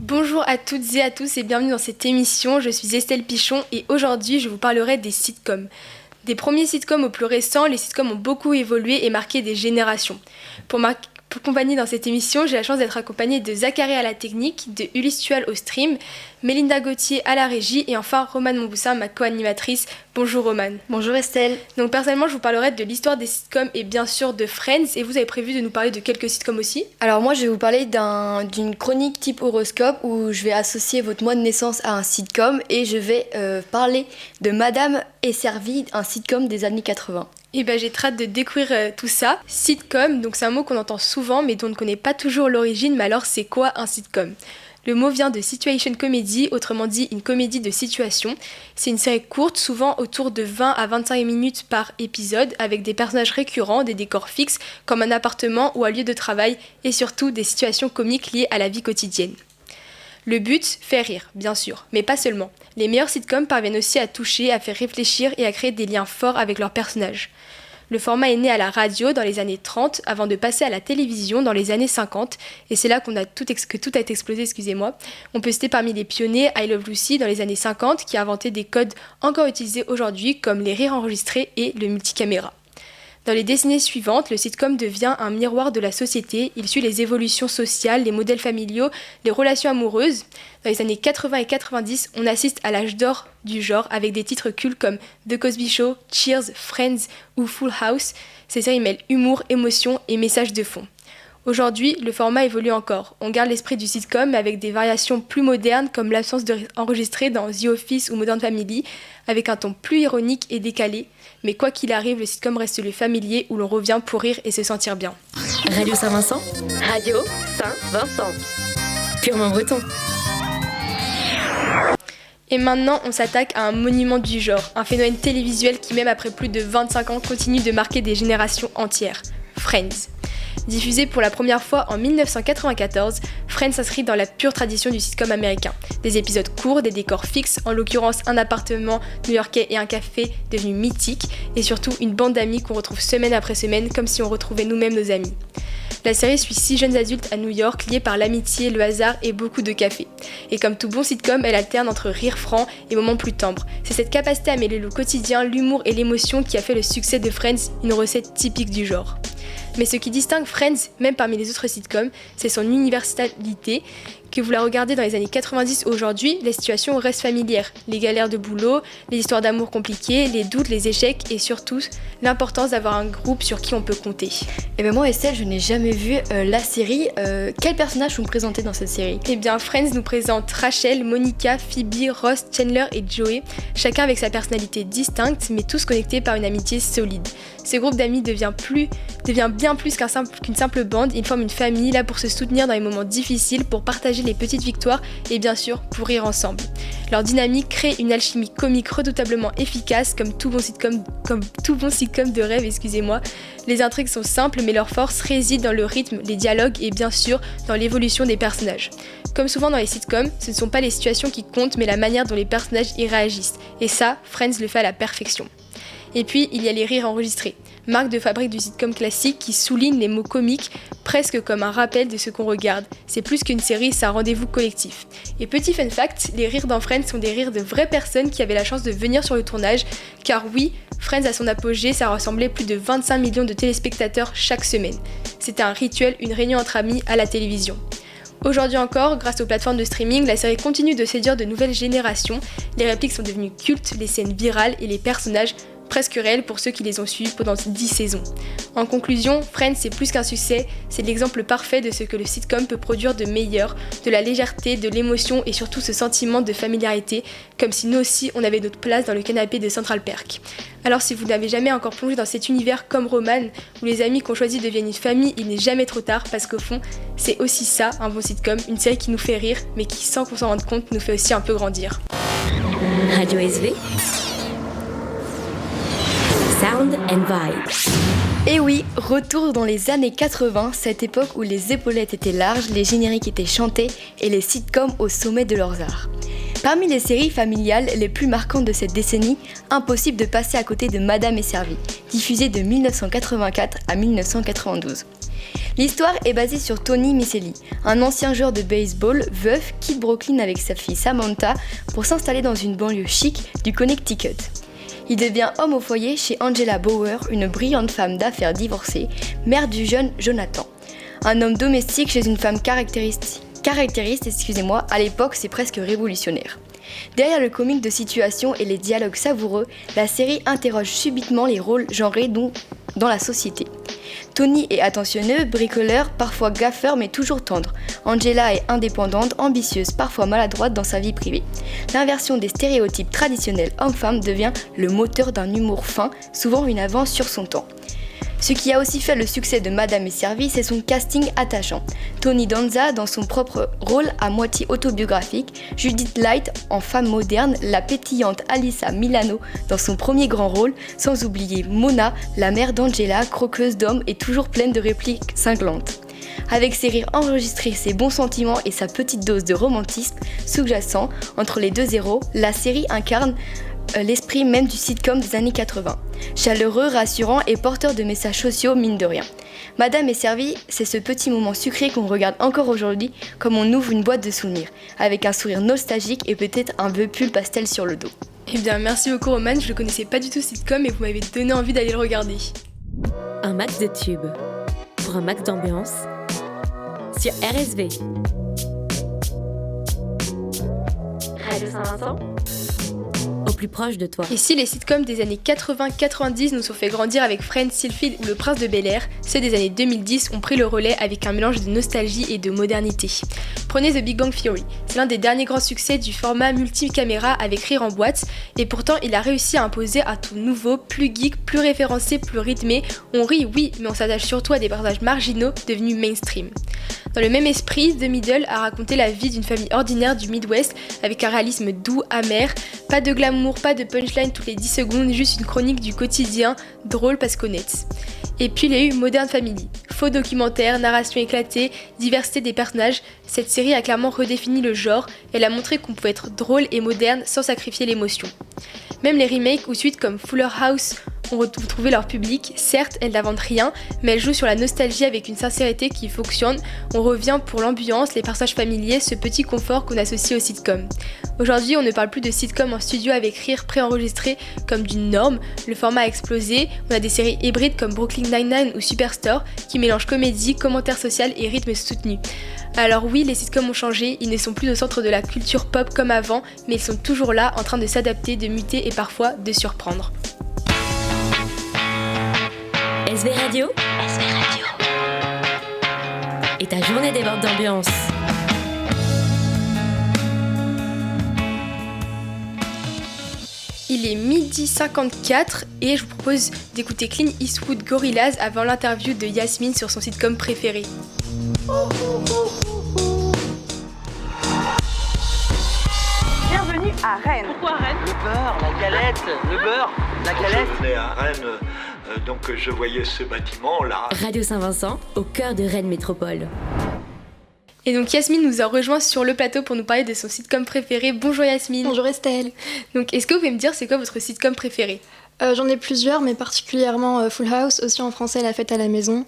Bonjour à toutes et à tous et bienvenue dans cette émission. Je suis Estelle Pichon et aujourd'hui je vous parlerai des sitcoms. Des premiers sitcoms aux plus récents, les sitcoms ont beaucoup évolué et marqué des générations. Pour accompagner dans cette émission, j'ai la chance d'être accompagnée de Zachary à la technique, de Ulysse Tual au stream, Mélinda Gauthier à la régie et enfin Romane Monboussin, ma co-animatrice. Bonjour Romane. Bonjour Estelle. Donc personnellement, je vous parlerai de l'histoire des sitcoms et bien sûr de Friends. Et vous avez prévu de nous parler de quelques sitcoms aussi ? Alors moi je vais vous parler d'une chronique type horoscope où je vais associer votre mois de naissance à un sitcom et je vais parler de Madame est servie, un sitcom des années 80. Et j'ai très hâte de découvrir tout ça. Sitcom, donc c'est un mot qu'on entend souvent mais dont on ne connaît pas toujours l'origine. Mais alors c'est quoi un sitcom ? Le mot vient de situation comedy, autrement dit une comédie de situation. C'est une série courte, souvent autour de 20 à 25 minutes par épisode, avec des personnages récurrents, des décors fixes, comme un appartement ou un lieu de travail, et surtout des situations comiques liées à la vie quotidienne. Le but, faire rire, bien sûr, mais pas seulement. Les meilleurs sitcoms parviennent aussi à toucher, à faire réfléchir et à créer des liens forts avec leurs personnages. Le format est né à la radio dans les années 30 avant de passer à la télévision dans les années 50 et c'est là que tout a explosé, excusez-moi. On peut citer parmi les pionniers I Love Lucy dans les années 50 qui a inventé des codes encore utilisés aujourd'hui comme les rires enregistrés et le multicaméra. Dans les décennies suivantes, le sitcom devient un miroir de la société. Il suit les évolutions sociales, les modèles familiaux, les relations amoureuses. Dans les années 80 et 90, on assiste à l'âge d'or du genre avec des titres cultes comme The Cosby Show, Cheers, Friends ou Full House. Ces séries mêlent humour, émotion et messages de fond. Aujourd'hui, le format évolue encore. On garde l'esprit du sitcom mais avec des variations plus modernes comme l'absence de enregistré dans The Office ou Modern Family, avec un ton plus ironique et décalé. Mais quoi qu'il arrive, le sitcom reste le familier où l'on revient pour rire et se sentir bien. Radio Saint-Vincent. Radio Saint-Vincent. Purement breton. Et maintenant, on s'attaque à un monument du genre, un phénomène télévisuel qui, même après plus de 25 ans, continue de marquer des générations entières. Friends. Diffusé pour la première fois en 1994, Friends s'inscrit dans la pure tradition du sitcom américain. Des épisodes courts, des décors fixes, en l'occurrence un appartement new-yorkais et un café devenu mythique, et surtout une bande d'amis qu'on retrouve semaine après semaine comme si on retrouvait nous-mêmes nos amis. La série suit 6 jeunes adultes à New York liés par l'amitié, le hasard et beaucoup de café. Et comme tout bon sitcom, elle alterne entre rire franc et moments plus tendres. C'est cette capacité à mêler le quotidien, l'humour et l'émotion qui a fait le succès de Friends, une recette typique du genre. Mais ce qui distingue Friends, même parmi les autres sitcoms, c'est son universalité. Que vous la regardez dans les années 90 ou aujourd'hui, les situations restent familières. Les galères de boulot, les histoires d'amour compliquées, les doutes, les échecs et surtout l'importance d'avoir un groupe sur qui on peut compter. Et moi Estelle, je n'ai jamais vu la série. Quels personnages sont présentés dans cette série ? Eh bien Friends nous présente Rachel, Monica, Phoebe, Ross, Chandler et Joey, chacun avec sa personnalité distincte mais tous connectés par une amitié solide. Ce groupe d'amis devient bien plus qu'une simple bande, ils forment une famille là pour se soutenir dans les moments difficiles, pour partager les petites victoires et bien sûr pour rire ensemble. Leur dynamique crée une alchimie comique redoutablement efficace comme tout bon sitcom de rêve, excusez-moi. Les intrigues sont simples mais leur force réside dans le rythme, les dialogues et bien sûr dans l'évolution des personnages. Comme souvent dans les sitcoms, ce ne sont pas les situations qui comptent mais la manière dont les personnages y réagissent. Et ça, Friends le fait à la perfection. Et puis, il y a les rires enregistrés, marque de fabrique du sitcom classique qui souligne les mots comiques presque comme un rappel de ce qu'on regarde. C'est plus qu'une série, c'est un rendez-vous collectif. Et petit fun fact, les rires dans Friends sont des rires de vraies personnes qui avaient la chance de venir sur le tournage, car oui, Friends à son apogée, ça rassemblait plus de 25 millions de téléspectateurs chaque semaine. C'était un rituel, une réunion entre amis à la télévision. Aujourd'hui encore, grâce aux plateformes de streaming, la série continue de séduire de nouvelles générations. Les répliques sont devenues cultes, les scènes virales et les personnages presque réels pour ceux qui les ont suivis pendant 10 saisons. En conclusion, Friends c'est plus qu'un succès, c'est l'exemple parfait de ce que le sitcom peut produire de meilleur, de la légèreté, de l'émotion et surtout ce sentiment de familiarité, comme si nous aussi on avait notre place dans le canapé de Central Perk. Alors si vous n'avez jamais encore plongé dans cet univers comme Romane, où les amis qu'on choisit deviennent une famille, il n'est jamais trop tard parce qu'au fond, c'est aussi ça un bon sitcom, une série qui nous fait rire, mais qui sans qu'on s'en rende compte nous fait aussi un peu grandir. Radio SV. Sound and Vibe. Et oui, retour dans les années 80, cette époque où les épaulettes étaient larges, les génériques étaient chantés et les sitcoms au sommet de leurs arts. Parmi les séries familiales les plus marquantes de cette décennie, impossible de passer à côté de Madame est servie, diffusée de 1984 à 1992. L'histoire est basée sur Tony Micelli, un ancien joueur de baseball, veuf, quitte Brooklyn avec sa fille Samantha pour s'installer dans une banlieue chic du Connecticut. Il devient homme au foyer chez Angela Bauer, une brillante femme d'affaires divorcée, mère du jeune Jonathan. Un homme domestique chez une femme caractériste, à l'époque c'est presque révolutionnaire. Derrière le comique de situation et les dialogues savoureux, la série interroge subitement les rôles genrés dans la société. Tony est attentionneux, bricoleur, parfois gaffeur mais toujours tendre. Angela est indépendante, ambitieuse, parfois maladroite dans sa vie privée. L'inversion des stéréotypes traditionnels homme-femme devient le moteur d'un humour fin, souvent une avance sur son temps. Ce qui a aussi fait le succès de Madame est servie, c'est son casting attachant. Tony Danza dans son propre rôle à moitié autobiographique, Judith Light en femme moderne, la pétillante Alyssa Milano dans son premier grand rôle, sans oublier Mona, la mère d'Angela, croqueuse d'hommes et toujours pleine de répliques cinglantes. Avec ses rires enregistrés, ses bons sentiments et sa petite dose de romantisme sous-jacent entre les deux héros, la série incarne l'esprit même du sitcom des années 80. Chaleureux, rassurant et porteur de messages sociaux, mine de rien. Madame est servie, c'est ce petit moment sucré qu'on regarde encore aujourd'hui comme on ouvre une boîte de souvenirs, avec un sourire nostalgique et peut-être un vieux pull pastel sur le dos. Eh bien, merci beaucoup Romane, je ne connaissais pas du tout ce sitcom et vous m'avez donné envie d'aller le regarder. Un max de tubes pour un max d'ambiance sur RSV. Radio Saint-Vincent, au plus proche de toi. Et si les sitcoms des années 80-90 nous ont fait grandir avec Friends, Seinfeld ou Le Prince de Bel-Air, ceux des années 2010 ont pris le relais avec un mélange de nostalgie et de modernité. Prenez The Big Bang Theory, c'est l'un des derniers grands succès du format multicaméra avec rire en boîte, et pourtant il a réussi à imposer un tout nouveau, plus geek, plus référencé, plus rythmé. On rit, oui, mais on s'attache surtout à des personnages marginaux devenus mainstream. Dans le même esprit, The Middle a raconté la vie d'une famille ordinaire du Midwest avec un réalisme doux, amer, pas de glamour, pas de punchline toutes les 10 secondes, juste une chronique du quotidien, drôle parce qu'honnête. Et puis il y a eu Modern Family. Faux documentaire, narration éclatée, diversité des personnages, cette série a clairement redéfini le genre, elle a montré qu'on pouvait être drôle et moderne sans sacrifier l'émotion. Même les remakes ou suites comme Fuller House ont retrouvé leur public, certes elles n'inventent rien, mais elles jouent sur la nostalgie avec une sincérité qui fonctionne, on revient pour l'ambiance, les personnages familiers, ce petit confort qu'on associe au sitcom. Aujourd'hui on ne parle plus de sitcom en studio avec rire préenregistré comme d'une norme, le format a explosé, on a des séries hybrides comme Brooklyn Nine-Nine ou Superstore qui mélangent comédie, commentaire social et rythme soutenu. Alors oui, les sitcoms ont changé, ils ne sont plus au centre de la culture pop comme avant, mais ils sont toujours là en train de s'adapter, de muter et parfois de surprendre. SV Radio. Et ta journée déborde d'ambiance. Il est 12h54 et je vous propose d'écouter Clint Eastwood Gorillaz avant l'interview de Yasmine sur son sitcom préféré. Bienvenue à Rennes. Pourquoi Rennes? Le beurre, la galette, le beurre, la galette. Je venais à Rennes, donc je voyais ce bâtiment là. Radio Saint-Vincent, au cœur de Rennes Métropole. Et donc Yasmine nous a rejoint sur le plateau pour nous parler de son sitcom préféré. Bonjour Yasmine. Bonjour Estelle. Donc est-ce que vous pouvez me dire c'est quoi votre sitcom préféré? J'en ai plusieurs, mais particulièrement Full House, aussi en français La Fête à la Maison.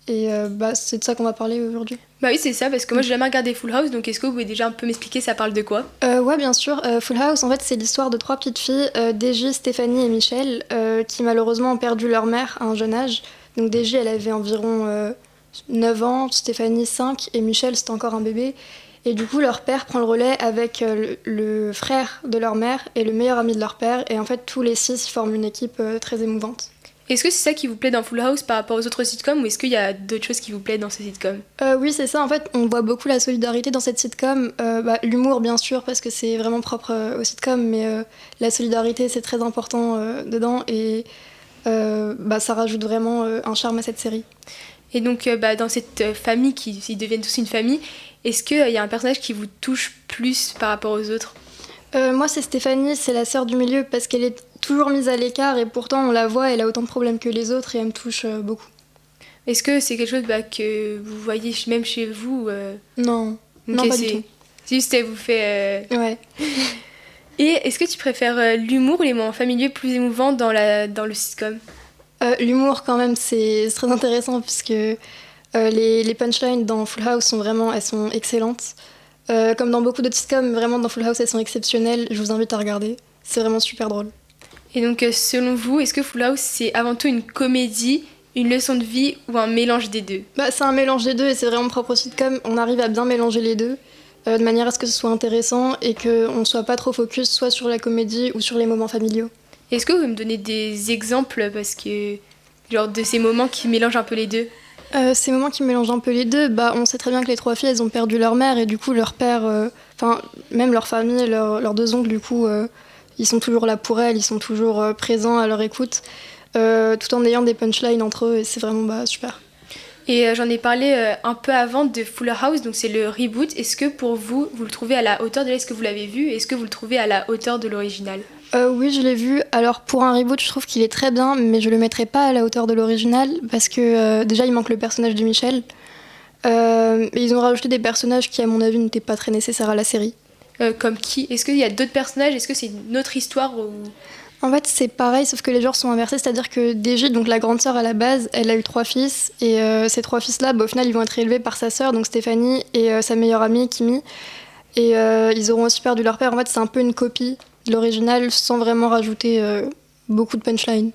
Et c'est de ça qu'on va parler aujourd'hui. Bah oui c'est ça, parce que moi j'ai jamais regardé Full House, donc est-ce que vous pouvez déjà un peu m'expliquer ça parle de quoi? Ouais bien sûr, Full House en fait c'est l'histoire de 3 petites filles, Deji, Stéphanie et Michelle, qui malheureusement ont perdu leur mère à un jeune âge. Donc Deji elle avait environ 9 ans, Stéphanie 5 et Michelle c'était encore un bébé. Et du coup leur père prend le relais avec le frère de leur mère et le meilleur ami de leur père. Et en fait tous les 6 forment une équipe très émouvante. Est-ce que c'est ça qui vous plaît dans Full House par rapport aux autres sitcoms ou est-ce qu'il y a d'autres choses qui vous plaisent dans ces sitcoms? Oui, c'est ça. En fait, on voit beaucoup la solidarité dans cette sitcom. L'humour, bien sûr, parce que c'est vraiment propre aux sitcoms, mais la solidarité, c'est très important dedans et ça rajoute vraiment un charme à cette série. Et donc, dans cette famille, ils deviennent tous une famille, est-ce qu'il y a un personnage qui vous touche plus par rapport aux autres? Moi, c'est Stéphanie, c'est la sœur du milieu, parce qu'elle est toujours mise à l'écart et pourtant on la voit, elle a autant de problèmes que les autres et elle me touche beaucoup. Est-ce que c'est quelque chose que vous voyez même chez vous Non, non pas du tout. C'est juste elle vous fait... Ouais. Et est-ce que tu préfères l'humour ou les moments familiers plus émouvants dans le sitcom? L'humour quand même, c'est très intéressant puisque Les punchlines dans Full House elles sont excellentes. Comme dans beaucoup d'autres sitcoms, vraiment dans Full House, elles sont exceptionnelles. Je vous invite à regarder. C'est vraiment super drôle. Et donc, selon vous, est-ce que Full House, c'est avant tout une comédie, une leçon de vie ou un mélange des deux ? C'est un mélange des deux et c'est vraiment propre au sitcom. On arrive à bien mélanger les deux, de manière à ce que ce soit intéressant et qu'on ne soit pas trop focus soit sur la comédie ou sur les moments familiaux. Est-ce que vous pouvez me donner des exemples parce que, genre, de ces moments qui mélangent un peu les deux ? Ces moments qui mélangent un peu les deux, on sait très bien que les 3 filles, elles ont perdu leur mère et du coup leur père, même leur famille, leurs 2 oncles, du coup, ils sont toujours là pour elles, ils sont toujours présents à leur écoute, tout en ayant des punchlines entre eux et c'est vraiment super. Et j'en ai parlé un peu avant de Fuller House, donc c'est le reboot. Est-ce que pour vous, vous le trouvez à la hauteur de est-ce que vous l'avez vu ? Est-ce que vous le trouvez à la hauteur de l'original ? Oui, je l'ai vu. Alors pour un reboot, je trouve qu'il est très bien, mais je le mettrai pas à la hauteur de l'original parce que déjà il manque le personnage de Michel. Et ils ont rajouté des personnages qui, à mon avis, n'étaient pas très nécessaires à la série. Comme qui ? Est-ce qu'il y a d'autres personnages ? Est-ce que c'est une autre histoire ou... En fait, c'est pareil, sauf que les genres sont inversés, c'est-à-dire que DJ, donc la grande sœur à la base, elle a eu 3 fils, et ces 3 fils-là, au final, ils vont être élevés par sa sœur, donc Stéphanie, et sa meilleure amie, Kimi, et ils auront aussi perdu leur père. En fait, c'est un peu une copie de l'original, sans vraiment rajouter beaucoup de punchlines.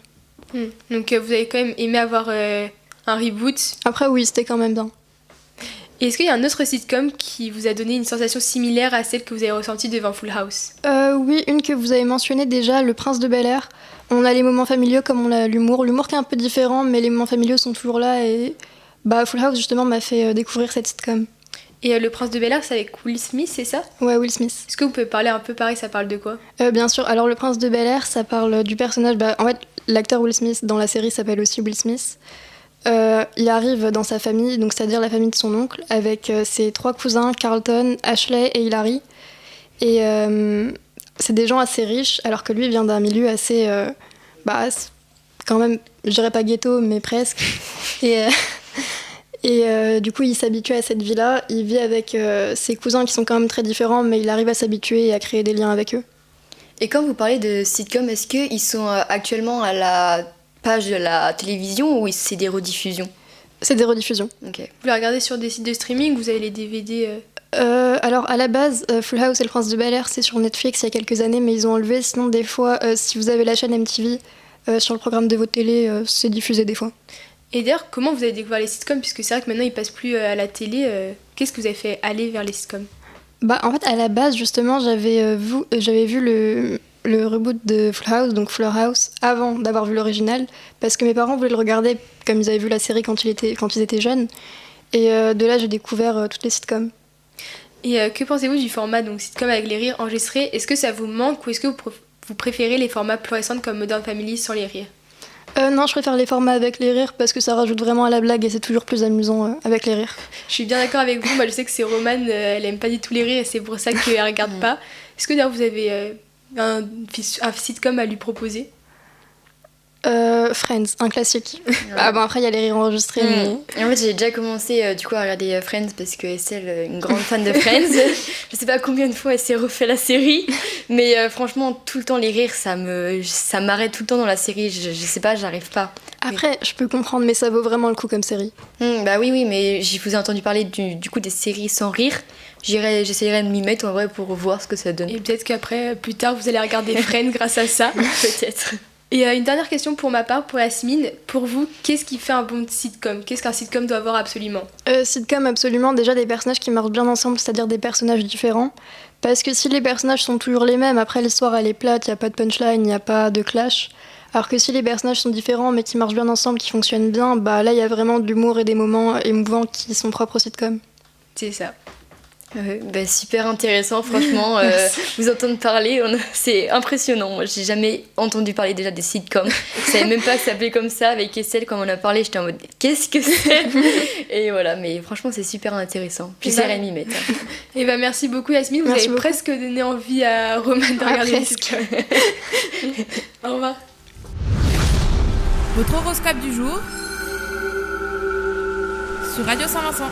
Donc vous avez quand même aimé avoir un reboot. Après, oui, c'était quand même bien. Et est-ce qu'il y a un autre sitcom qui vous a donné une sensation similaire à celle que vous avez ressentie devant Full House ? Oui, une que vous avez mentionnée déjà, Le Prince de Bel-Air. On a les moments familiaux comme on a l'humour. L'humour qui est un peu différent, mais les moments familiaux sont toujours là. Et Full House, justement, m'a fait découvrir cette sitcom. Et Le Prince de Bel-Air, c'est avec Will Smith, c'est ça ? Ouais, Will Smith. Est-ce que vous pouvez parler un peu pareil, ça parle de quoi ? Bien sûr. Alors, Le Prince de Bel-Air, ça parle du personnage... en fait, l'acteur Will Smith dans la série s'appelle aussi Will Smith. Il arrive dans sa famille, donc c'est-à-dire la famille de son oncle, avec ses 3 cousins, Carlton, Ashley et Hilary. Et c'est des gens assez riches, alors que lui vient d'un milieu assez... quand même, je dirais pas ghetto, mais presque. Et du coup, il s'habitue à cette vie-là. Il vit avec ses cousins qui sont quand même très différents, mais il arrive à s'habituer et à créer des liens avec eux. Et quand vous parlez de sitcom, est-ce qu'ils sont actuellement à la page de la télévision ou c'est des rediffusions ? C'est des rediffusions. Ok. Vous les regardez sur des sites de streaming, vous avez les DVD Alors à la base, Full House et Le Prince de Bel-Air, c'est sur Netflix il y a quelques années, mais ils ont enlevé. Sinon, des fois, si vous avez la chaîne MTV, sur le programme de votre télé, c'est diffusé des fois. Et d'ailleurs, comment vous avez découvert les sitcoms ? Puisque c'est vrai que maintenant ils passent plus à la télé. Qu'est-ce que vous avez fait aller vers les sitcoms ? En fait, à la base, justement, j'avais vu le reboot de Full House, donc Fuller House, avant d'avoir vu l'original, parce que mes parents voulaient le regarder comme ils avaient vu la série quand ils étaient jeunes. Et de là, j'ai découvert toutes les sitcoms. Et que pensez-vous du format donc sitcom avec les rires enregistrés ? Est-ce que ça vous manque ou est-ce que vous préférez les formats plus récents comme Modern Family sans les rires ? Non, je préfère les formats avec les rires parce que ça rajoute vraiment à la blague et c'est toujours plus amusant avec les rires. Je suis bien d'accord avec vous. Moi, je sais que c'est Romane, elle aime pas du tout les rires et c'est pour ça qu'elle regarde pas. Est-ce que d'ailleurs vous avez un sitcom à lui proposer ? Friends, un classique. Après, il y a les rires enregistrés. Mais... En fait, j'ai déjà commencé du coup à regarder Friends parce que Estelle, une grande fan de Friends. Je sais pas combien de fois elle s'est refait la série, mais franchement, tout le temps, les rires, ça m'arrête tout le temps dans la série. Je sais pas, j'arrive pas. Après, je peux comprendre, mais ça vaut vraiment le coup comme série. Oui, mais je vous ai entendu parler du coup des séries sans rire. J'essayerai de m'y mettre en vrai pour voir ce que ça donne. Et peut-être qu'après, plus tard, vous allez regarder Friends grâce à ça. Peut-être. Et une dernière question pour ma part, pour Yasmine. Pour vous, qu'est-ce qui fait un bon sitcom ? Qu'est-ce qu'un sitcom doit avoir absolument ? Sitcom, absolument. Déjà des personnages qui marchent bien ensemble, c'est-à-dire des personnages différents. Parce que si les personnages sont toujours les mêmes, après l'histoire elle est plate, il n'y a pas de punchline, il n'y a pas de clash. Alors que si les personnages sont différents mais qui marchent bien ensemble, qui fonctionnent bien, là il y a vraiment de l'humour et des moments émouvants qui sont propres au sitcom. C'est ça. Super intéressant, franchement. Vous entendre parler, c'est impressionnant. Moi, j'ai jamais entendu parler déjà des sitcoms. Je savais même pas que ça s'appelait comme ça. Avec Estelle, quand on a parlé, j'étais en mode qu'est-ce que c'est ? Et voilà, mais franchement, c'est super intéressant. J'essaierai de m'y mettre. Et merci beaucoup, Yasmine. Vous avez presque donné envie à Romane de regarder les sitcoms. Au revoir. Votre horoscope du jour sur Radio Saint-Vincent.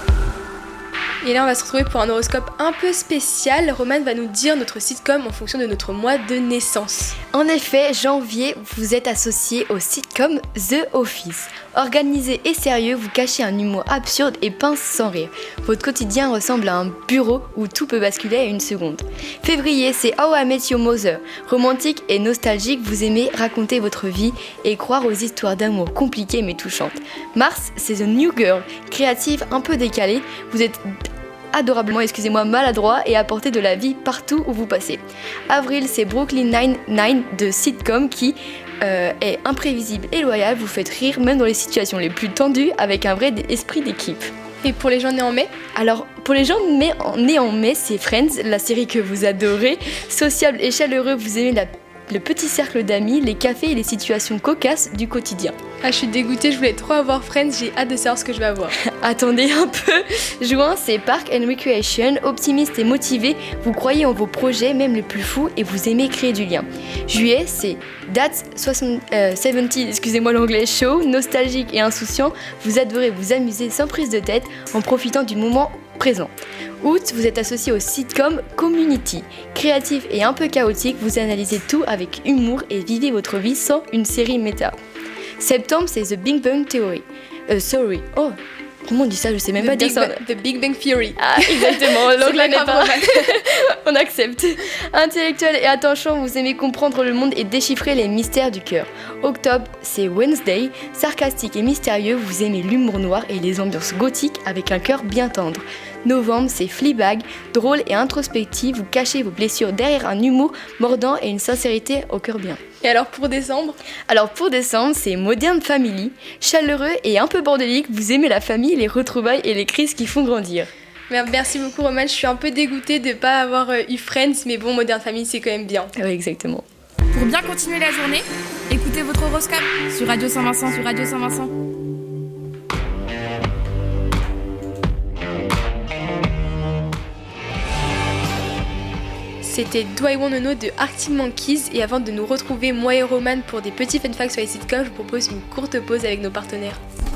Et là, on va se retrouver pour un horoscope un peu spécial. Romane va nous dire notre sitcom en fonction de notre mois de naissance. En effet, janvier, vous êtes associé au sitcom The Office. Organisé et sérieux, vous cachez un humour absurde et pince sans rire. Votre quotidien ressemble à un bureau où tout peut basculer à une seconde. Février, c'est How I Met Your Mother. Romantique et nostalgique, vous aimez raconter votre vie et croire aux histoires d'amour compliquées mais touchantes. Mars, c'est The New Girl. Créative, un peu décalée, vous êtes adorablement, maladroit et apporter de la vie partout où vous passez. Avril, c'est Brooklyn Nine-Nine de sitcom qui est imprévisible et loyal, vous faites rire même dans les situations les plus tendues avec un vrai esprit d'équipe. Et pour les gens nés en mai? Alors, pour les gens nés en mai, c'est Friends, la série que vous adorez. Sociable et chaleureux, vous aimez le petit cercle d'amis, les cafés et les situations cocasses du quotidien. Ah, je suis dégoûtée, je voulais trop avoir Friends, j'ai hâte de savoir ce que je vais avoir. Attendez un peu. Juin, c'est Park and Recreation, optimiste et motivé, vous croyez en vos projets, même les plus fous, et vous aimez créer du lien. Juillet, c'est That's 70, l'anglais, show, nostalgique et insouciant, vous adorez vous amuser sans prise de tête, en profitant du moment présent. Août, vous êtes associé au sitcom Community. Créatif et un peu chaotique, vous analysez tout avec humour et vivez votre vie sans une série méta. Septembre, c'est The Big Bang Theory. Comment on dit ça? Je sais même pas dire ça. The Big Bang Theory. Ah, exactement, l'anglais n'est pas. On accepte. Intellectuel et attachant, vous aimez comprendre le monde et déchiffrer les mystères du cœur. Octobre, c'est Wednesday. Sarcastique et mystérieux, vous aimez l'humour noir et les ambiances gothiques avec un cœur bien tendre. Novembre, c'est Fleabag. Drôle et introspectif, vous cachez vos blessures derrière un humour mordant et une sincérité au cœur bien. Et alors pour décembre? Alors pour décembre, c'est Modern Family. Chaleureux et un peu bordélique, vous aimez la famille, les retrouvailles et les crises qui font grandir. Merci beaucoup Romane, je suis un peu dégoûtée de ne pas avoir eu Friends, mais bon, Modern Family c'est quand même bien. Oui, exactement. Pour bien continuer la journée, écoutez votre horoscope sur Radio Saint-Vincent. C'était Do I Wanna Know de Arctic Monkeys, et avant de nous retrouver moi et Romane pour des petits fun facts sur les sitcoms, je vous propose une courte pause avec nos partenaires.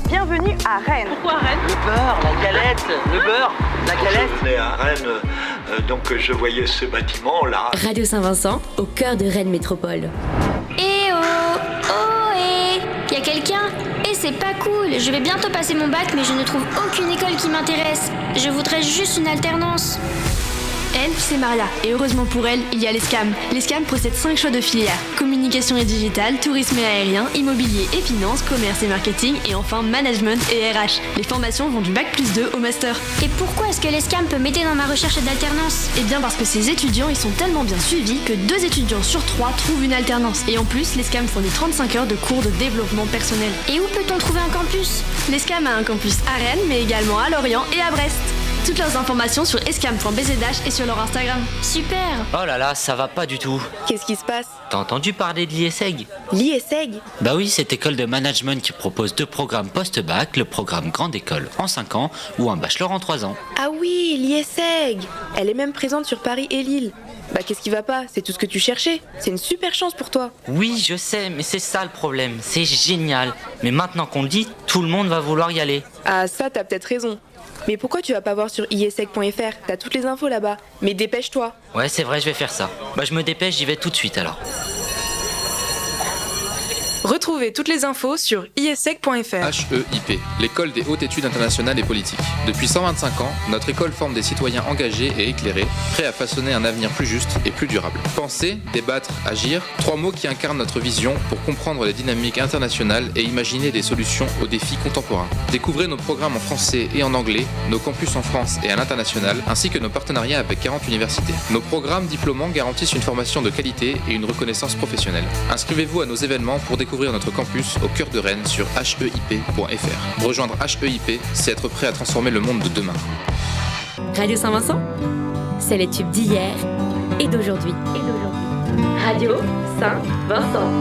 Bienvenue à Rennes. Pourquoi Rennes? Le beurre, la galette, le beurre, la galette. Je venais à Rennes, donc je voyais ce bâtiment là. Radio Saint-Vincent, au cœur de Rennes Métropole. Eh oh! Oh eh! Y'a quelqu'un? Eh c'est pas cool, je vais bientôt passer mon bac mais je ne trouve aucune école qui m'intéresse. Je voudrais juste une alternance. Elle, c'est Maria, et heureusement pour elle, il y a l'ESCAM. L'ESCAM possède 5 choix de filières: communication et digital, tourisme et aérien, immobilier et finance, commerce et marketing, et enfin management et RH. Les formations vont du bac+2 au master. Et pourquoi est-ce que l'ESCAM peut m'aider dans ma recherche d'alternance? Eh bien parce que ces étudiants, ils sont tellement bien suivis que 2 étudiants sur 3 trouvent une alternance. Et en plus, l'ESCAM fournit 35 heures de cours de développement personnel. Et où peut-on trouver un campus? L'ESCAM a un campus à Rennes, mais également à Lorient et à Brest. Toutes leurs informations sur escam.bzh et sur leur Instagram. Super! Oh là là, ça va pas du tout. Qu'est-ce qui se passe? T'as entendu parler de l'IESEG? L'IESEG? Bah oui, cette école de management qui propose 2 programmes post-bac, le programme Grande École en 5 ans ou un bachelor en 3 ans. Ah oui, l'IESEG! Elle est même présente sur Paris et Lille. Bah qu'est-ce qui va pas? C'est tout ce que tu cherchais. C'est une super chance pour toi. Oui, je sais, mais c'est ça le problème. C'est génial. Mais maintenant qu'on le dit, tout le monde va vouloir y aller. Ah ça, t'as peut-être raison. Mais pourquoi tu vas pas voir sur iesec.fr? T'as toutes les infos là-bas. Mais dépêche-toi. Ouais, c'est vrai, je vais faire ça. Bah je me dépêche, j'y vais tout de suite alors. Retrouvez toutes les infos sur iesec.fr. HEIP, l'école des hautes études internationales et politiques. Depuis 125 ans, notre école forme des citoyens engagés et éclairés, prêts à façonner un avenir plus juste et plus durable. Penser, débattre, agir, 3 mots qui incarnent notre vision pour comprendre les dynamiques internationales et imaginer des solutions aux défis contemporains. Découvrez nos programmes en français et en anglais, nos campus en France et à l'international, ainsi que nos partenariats avec 40 universités. Nos programmes diplômants garantissent une formation de qualité et une reconnaissance professionnelle. Inscrivez-vous à nos événements pour découvrir notre campus au cœur de Rennes sur heip.fr. Rejoindre HEIP, c'est être prêt à transformer le monde de demain. Radio Saint-Vincent, c'est les tubes d'hier et d'aujourd'hui. Radio Saint-Vincent.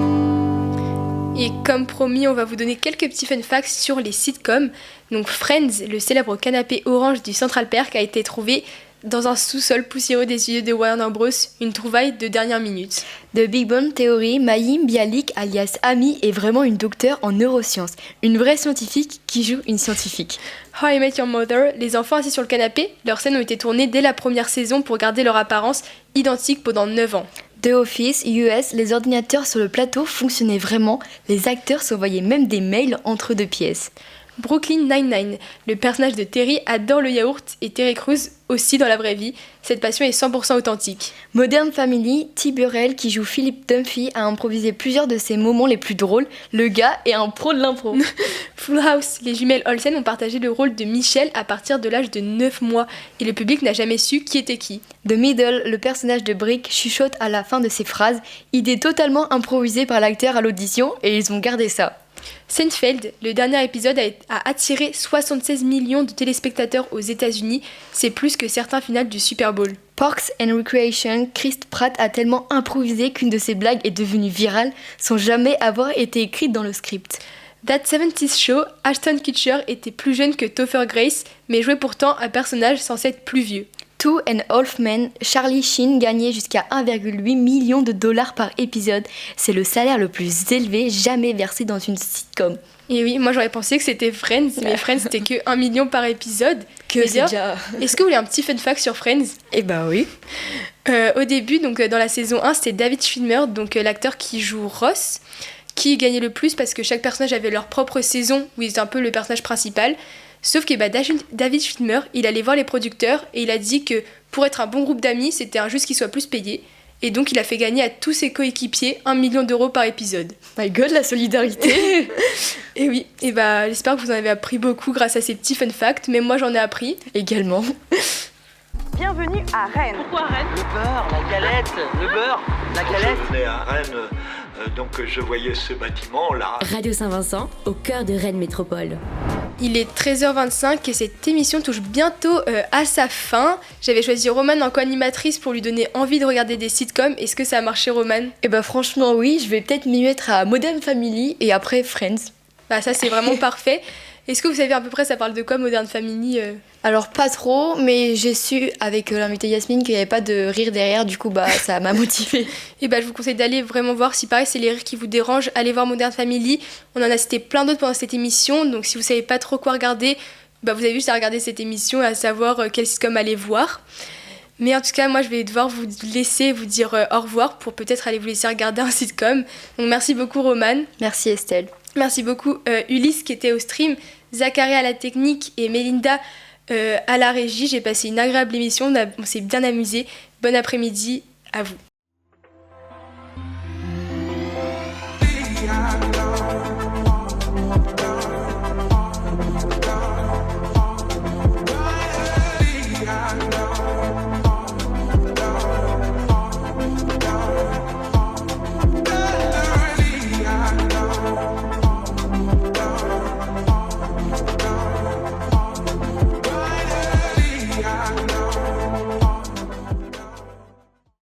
Et comme promis, on va vous donner quelques petits fun facts sur les sitcoms. Donc Friends, le célèbre canapé orange du Central Perk, a été trouvé Dans un sous-sol poussiéreux des studios de Warner Bros, une trouvaille de dernière minute. De Big Bang Theory, Mayim Bialik alias Amy est vraiment une docteure en neurosciences, une vraie scientifique qui joue une scientifique. How I Met Your Mother, les enfants assis sur le canapé, leurs scènes ont été tournées dès la première saison pour garder leur apparence identique pendant 9 ans. The Office, US, les ordinateurs sur le plateau fonctionnaient vraiment, les acteurs s'envoyaient même des mails entre deux pièces. Brooklyn Nine-Nine, le personnage de Terry adore le yaourt et Terry Crews aussi dans la vraie vie. Cette passion est 100% authentique. Modern Family, T. Burrell qui joue Philip Dunphy a improvisé plusieurs de ses moments les plus drôles. Le gars est un pro de l'impro. Full House, les jumelles Olsen ont partagé le rôle de Michelle à partir de l'âge de 9 mois et le public n'a jamais su qui était qui. The Middle, le personnage de Brick chuchote à la fin de ses phrases, idée totalement improvisée par l'acteur à l'audition et ils ont gardé ça. Seinfeld, le dernier épisode a attiré 76 millions de téléspectateurs aux États-Unis, c'est plus que certains finales du Super Bowl. Parks and Recreation, Chris Pratt a tellement improvisé qu'une de ses blagues est devenue virale sans jamais avoir été écrite dans le script. That 70's Show, Ashton Kutcher était plus jeune que Topher Grace, mais jouait pourtant un personnage censé être plus vieux. Two and a Half Men, Charlie Sheen gagnait jusqu'à 1,8 million de dollars par épisode. C'est le salaire le plus élevé jamais versé dans une sitcom. Et oui, moi j'aurais pensé que c'était Friends, mais Friends c'était que 1 million par épisode. Est-ce que vous voulez un petit fun fact sur Friends ? Eh ben oui. Au début, donc dans la saison 1, c'était David Schwimmer, donc l'acteur qui joue Ross, qui gagnait le plus parce que chaque personnage avait leur propre saison où il était un peu le personnage principal. Sauf que David Schwimmer, il allait voir les producteurs et il a dit que pour être un bon groupe d'amis, c'était injuste qu'il soit plus payé. Et donc il a fait gagner à tous ses coéquipiers 1 million d'euros par épisode. My God, la solidarité. Et oui, et j'espère que vous en avez appris beaucoup grâce à ces petits fun facts, mais moi j'en ai appris également. Bienvenue à Rennes. Pourquoi Rennes ? Le beurre, la galette, le beurre, la galette. Je venais à Rennes, donc je voyais ce bâtiment là. Radio Saint-Vincent, au cœur de Rennes Métropole. Il est 13h25 et cette émission touche bientôt à sa fin. J'avais choisi Romane en co-animatrice pour lui donner envie de regarder des sitcoms. Est-ce que ça a marché, Romane ? Eh ben franchement oui, je vais peut-être m'y mettre à Modern Family et après Friends. Bah ça c'est vraiment parfait. Est-ce que vous savez à peu près ça parle de quoi Modern Family ? Alors pas trop, mais j'ai su avec l'invité Yasmine qu'il n'y avait pas de rire derrière, du coup ça m'a motivée. Et je vous conseille d'aller vraiment voir, si pareil c'est les rires qui vous dérangent, allez voir Modern Family. On en a cité plein d'autres pendant cette émission, donc si vous savez pas trop quoi regarder, vous avez juste à regarder cette émission et à savoir quel sitcom aller voir. Mais en tout cas, moi je vais devoir vous laisser vous dire au revoir pour peut-être aller vous laisser regarder un sitcom. Donc merci beaucoup Romane. Merci Estelle. Merci beaucoup Ulysse qui était au stream, Zachary à la technique et Mélinda à la régie. J'ai passé une agréable émission, on s'est bien amusé. Bon après-midi à vous. I know.